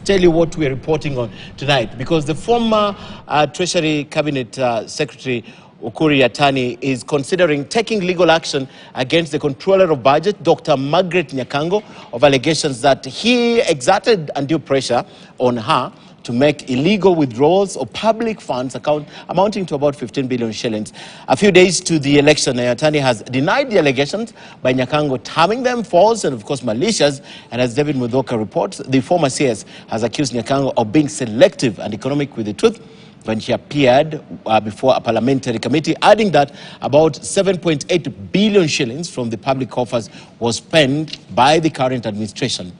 tell you what we're reporting on tonight, because the former Treasury Cabinet Secretary Uhuru Yatani is considering taking legal action against the Controller of Budget, Dr. Margaret Nyakango, of allegations that he exerted undue pressure on her to make illegal withdrawals of public funds amounting to about 15 billion shillings. A few days to the election, Yatani has denied the allegations by Nyakango, terming them false and, of course, malicious. And as David Mudhoka reports, the former CS has accused Nyakango of being selective and economic with the truth when she appeared before a parliamentary committee, adding that about 7.8 billion shillings from the public coffers was spent by the current administration.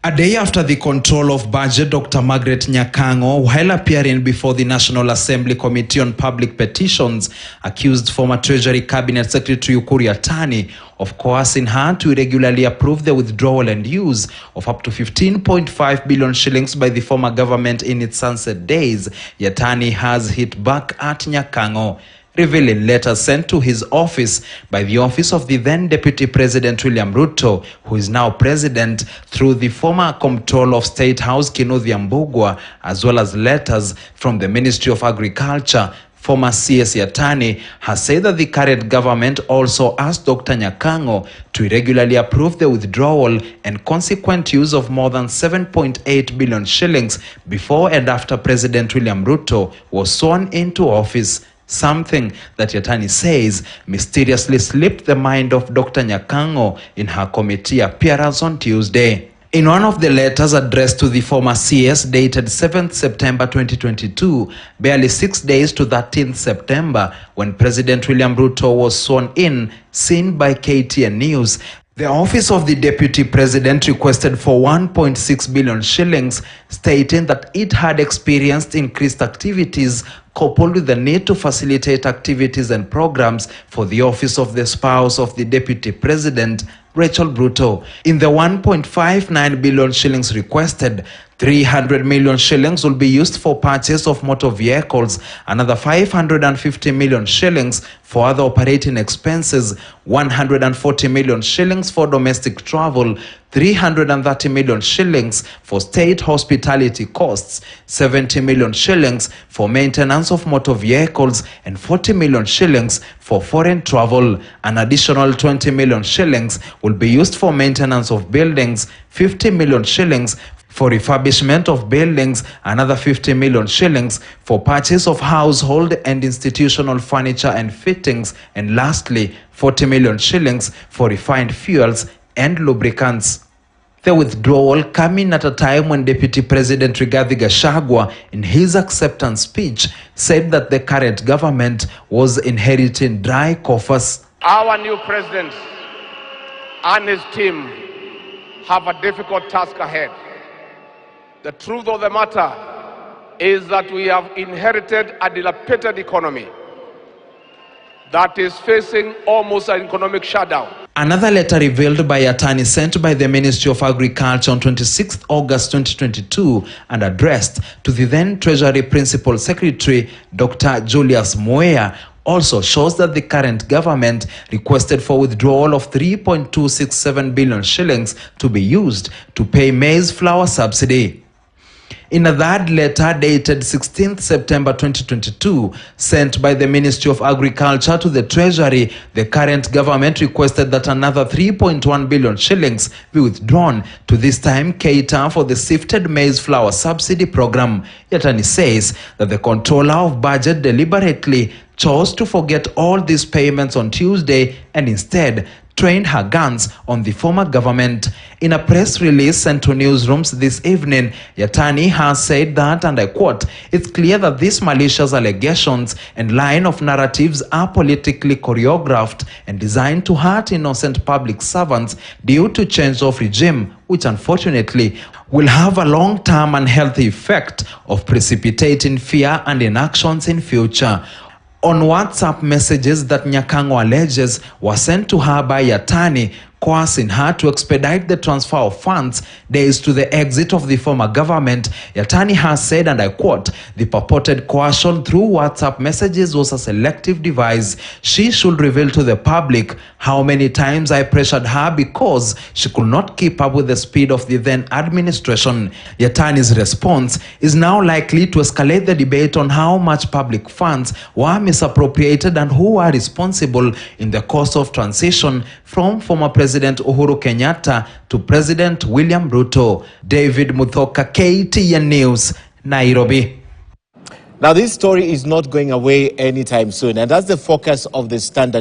A day after the Control of Budget, Dr. Margaret Nyakango, while appearing before the National Assembly Committee on Public Petitions, accused former Treasury Cabinet Secretary Uhuru Yatani of coercing her to irregularly approve the withdrawal and use of up to 15.5 billion shillings by the former government in its sunset days. Yatani has hit back at Nyakango, revealing letters sent to his office by the office of the then Deputy President William Ruto, who is now President, through the former Comptroller of State House Kinudhi Mbugua, as well as letters from the Ministry of Agriculture. Former CS Yatani has said that the current government also asked Dr. Nyakango to irregularly approve the withdrawal and consequent use of more than 7.8 billion shillings before and after President William Ruto was sworn into office. Something that Yatani says mysteriously slipped the mind of Dr. Nyakango in her committee appearance on Tuesday. In one of the letters addressed to the former CS dated 7th September 2022, barely 6 days to 13th September, when President William Ruto was sworn in, seen by KTN News, the office of the Deputy President requested for 1.6 billion shillings, stating that it had experienced increased activities coupled with the need to facilitate activities and programs for the office of the spouse of the Deputy President, Rachel Bruto. In the 1.59 billion shillings requested, 300 million shillings will be used for purchase of motor vehicles, another 550 million shillings for other operating expenses, 140 million shillings for domestic travel, 330 million shillings for state hospitality costs, 70 million shillings for maintenance of motor vehicles, and 40 million shillings for foreign travel. An additional 20 million shillings will be used for maintenance of buildings, 50 million shillings for refurbishment of buildings, another 50 million shillings for purchase of household and institutional furniture and fittings, and lastly, 40 million shillings for refined fuels and lubricants. The withdrawal coming at a time when Deputy President Rigathi Gachagua, in his acceptance speech, said that the current government was inheriting dry coffers. Our new president and his team have a difficult task ahead. The truth of the matter is that we have inherited a dilapidated economy that is facing almost an economic shutdown. Another letter revealed by Yatani sent by the Ministry of Agriculture on 26 August 2022 and addressed to the then Treasury Principal Secretary, Dr. Julius Moya, also shows that the current government requested for withdrawal of 3.267 billion shillings to be used to pay maize flour subsidy. In a third letter dated 16th September 2022, sent by the Ministry of Agriculture to the Treasury, the current government requested that another 3.1 billion shillings be withdrawn to this time cater for the sifted maize flour subsidy program. Yatani says that the Controller of Budget deliberately chose to forget all these payments on Tuesday and instead trained her guns on the former government. In a press release sent to newsrooms this evening, Yatani has said that, and I quote, "It's clear that these malicious allegations and line of narratives are politically choreographed and designed to hurt innocent public servants due to change of regime, which unfortunately will have a long-term unhealthy effect of precipitating fear and inactions in future." On WhatsApp messages that Nyakango alleges were sent to her by Yatani, coercing her to expedite the transfer of funds days to the exit of the former government. Yatani has said, and I quote, "The purported coercion through WhatsApp messages was a selective device. She should reveal to the public how many times I pressured her because she could not keep up with the speed of the then administration." Yatani's response is now likely to escalate the debate on how much public funds were misappropriated and who are responsible in the course of transition from former President Uhuru Kenyatta to President William Ruto. David Muthoka, KTN News, Nairobi. Now, this story is not going away anytime soon, and that's the focus of the Standard